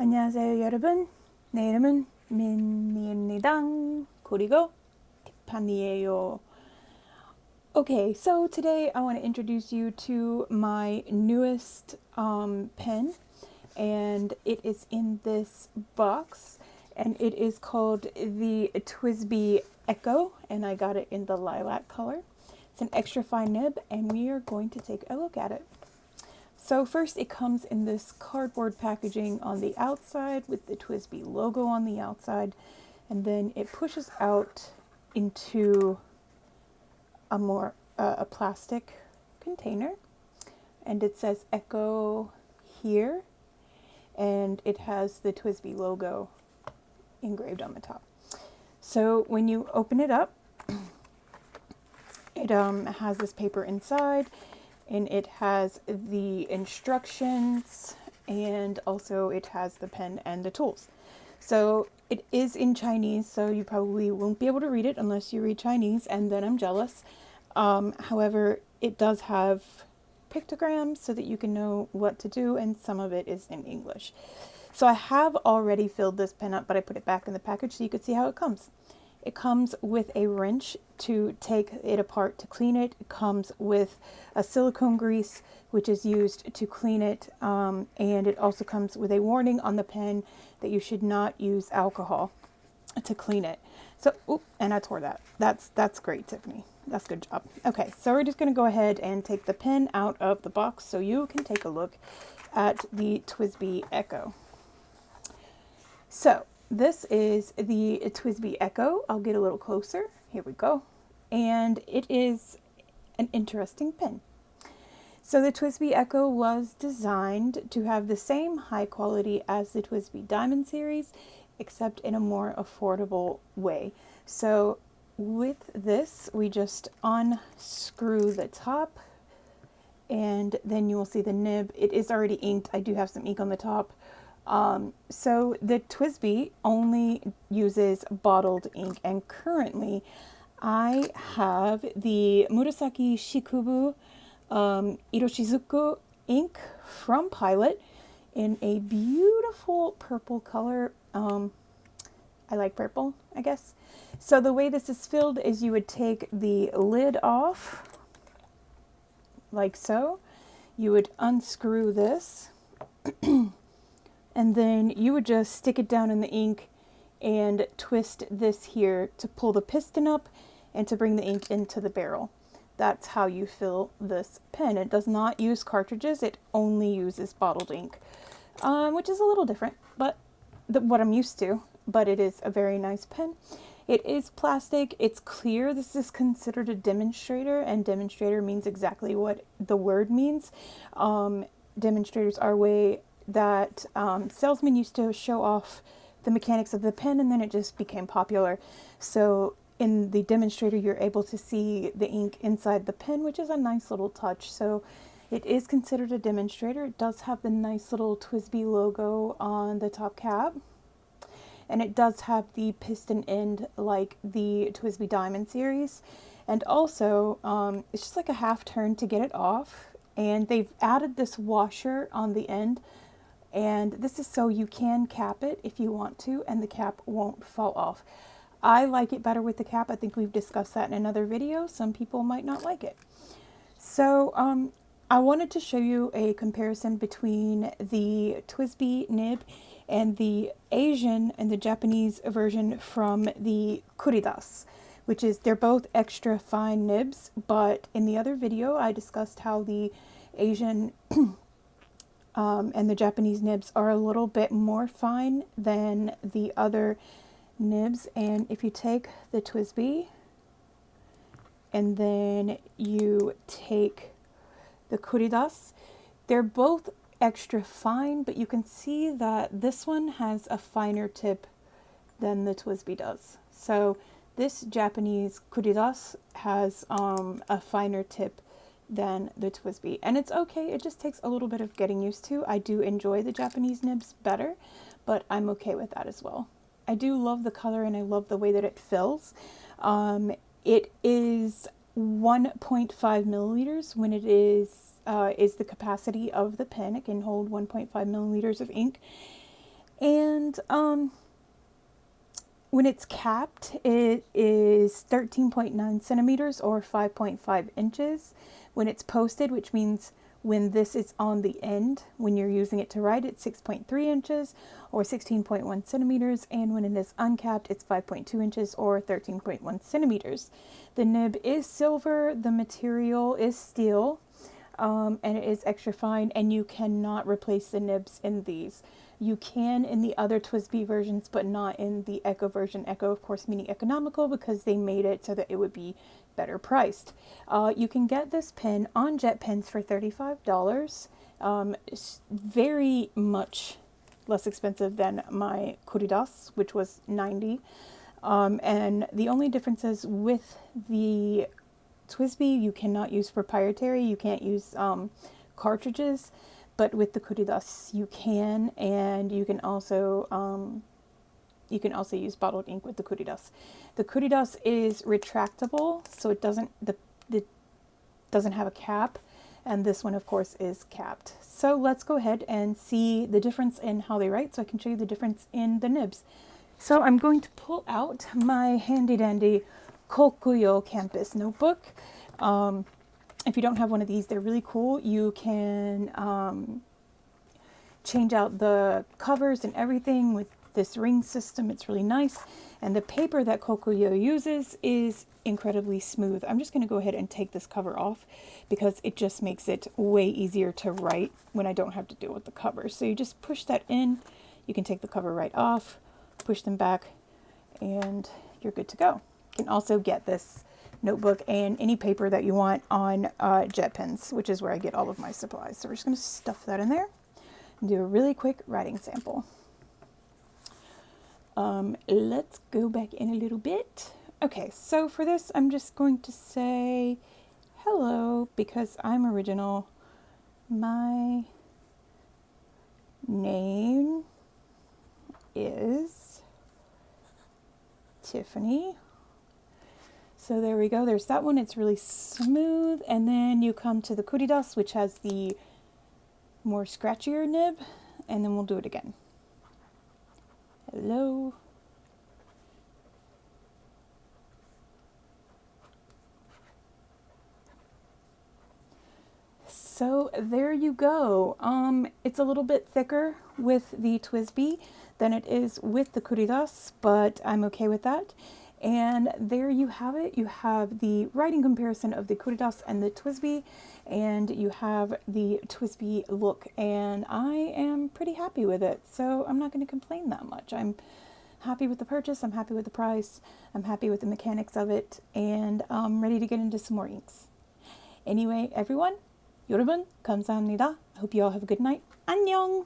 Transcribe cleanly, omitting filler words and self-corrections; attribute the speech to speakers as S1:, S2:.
S1: 안녕하세요 여러분. 내 이름은 민니입니다. 그리고 티파니예요. Okay, so today I want to introduce you to my newest pen, and it is in this box, and it is called the TWSBI Echo, and I got it in the lilac color. It's an extra fine nib, and we are going to take a look at it. So first it comes in this cardboard packaging on the outside with the TWSBI logo on the outside, and then it pushes out into a plastic container, and it says Echo here, and it has the TWSBI logo engraved on the top. So when you open it up, it has this paper inside, and it has the instructions, and also it has the pen and the tools. So it is in Chinese, so you probably won't be able to read it unless you read Chinese, and then I'm jealous. However, it does have pictograms so that you can know what to do, and some of it is in English. So I have already filled this pen up, but I put it back in the package so you could see how it comes. It comes with a wrench to take it apart to clean it. It comes with a silicone grease, which is used to clean it. And it also comes with a warning on the pen that you should not use alcohol to clean it. So, and I tore that. That's great, Tiffany. That's a good job. Okay, so we're just going to go ahead and take the pen out of the box so you can take a look at the TWSBI Echo. So, this is the TWSBI Echo. I'll get a little closer. Here we go. And it is an interesting pen. So the TWSBI Echo was designed to have the same high quality as the TWSBI Diamond series, except in a more affordable way. So with this, we just unscrew the top, and then you will see the nib. It is already inked. I do have some ink on the top. So the TWSBI only uses bottled ink, and currently I have the Murasaki Shikubu Iroshizuku ink from Pilot in a beautiful purple color. I like purple, I guess. So the way this is filled is you would take the lid off, like so. You would unscrew this, and then you would just stick it down in the ink and twist this here to pull the piston up and to bring the ink into the barrel. That's how you fill this pen. It does not use cartridges. It only uses bottled ink, which is a little different, but what I'm used to, but it is a very nice pen. It is plastic. It's clear. This is considered a demonstrator, and demonstrator means exactly what the word means. Demonstrators are a way that salesmen used to show off the mechanics of the pen, and then it just became popular. So in the demonstrator, you're able to see the ink inside the pen, which is a nice little touch. So it is considered a demonstrator. It does have the nice little TWSBI logo on the top cap, and it does have the piston end like the TWSBI Diamond series. And also, it's just like a half turn to get it off, and they've added this washer on the end, and this is so you can cap it if you want to, and the cap won't fall off. I like it better with the cap. I think we've discussed that in another video. Some people might not like it. So I wanted to show you a comparison between the TWSBI nib and the Asian and the Japanese version from the Kuridas, which is, they're both extra fine nibs, but in the other video I discussed how the Asian and the Japanese nibs are a little bit more fine than the other nibs. And if you take the TWSBI and then you take the Kuridas, they're both extra fine, but you can see that this one has a finer tip than the TWSBI does. So this Japanese Kuridas has a finer tip than the TWSBI, and it's okay. It just takes a little bit of getting used to. I do enjoy the Japanese nibs better, but I'm okay with that as well. I do love the color, and I love the way that it fills. It is 1.5 milliliters when it is the capacity of the pen. It can hold 1.5 milliliters of ink. And when it's capped, it is 13.9 centimeters or 5.5 inches. When it's posted, which means when this is on the end, when you're using it to write, it's 6.3 inches or 16.1 centimeters. And when it is uncapped, it's 5.2 inches or 13.1 centimeters. The nib is silver, the material is steel, and it is extra fine, and you cannot replace the nibs in these. You can in the other TWSBI versions, but not in the Echo version. Echo, of course, meaning economical because they made it so that it would be better priced. You can get this pen on JetPens for $35. It's very much less expensive than my Kuridas, which was $90. And the only differences with the TWSBI, you cannot use proprietary, you can't use cartridges, but with the Kuridas you can, and you can also use bottled ink with the Kuridas. The Kuridas is retractable, so it doesn't have a cap, and this one of course is capped. So let's go ahead and see the difference in how they write, so I can show you the difference in the nibs. So I'm going to pull out my handy dandy Kokuyo Campus notebook. If you don't have one of these, they're really cool. You can change out the covers and everything with this ring system. It's really nice. And the paper that Kokuyo uses is incredibly smooth. I'm just going to go ahead and take this cover off because it just makes it way easier to write when I don't have to deal with the cover. So you just push that in. You can take the cover right off, push them back, and you're good to go. You can also get this notebook and any paper that you want on JetPens, which is where I get all of my supplies. So we're just going to stuff that in there and do a really quick writing sample. Let's go back in a little bit. Okay, so for this, I'm just going to say hello because I'm original. My name is Tiffany. So there we go. There's that one. It's really smooth. And then you come to the Kuridas, which has the more scratchier nib. And then we'll do it again. Hello. So there you go. It's a little bit thicker with the TWSBI than it is with the Kuridas, but I'm okay with that. And there you have it. You have the writing comparison of the Kuridas and the TWSBI, and you have the TWSBI look, and I am pretty happy with it. So I'm not going to complain that much. I'm happy with the purchase. I'm happy with the price. I'm happy with the mechanics of it, and I'm ready to get into some more inks. Anyway, everyone, 여러분, 감사합니다. I hope you all have a good night. 안녕!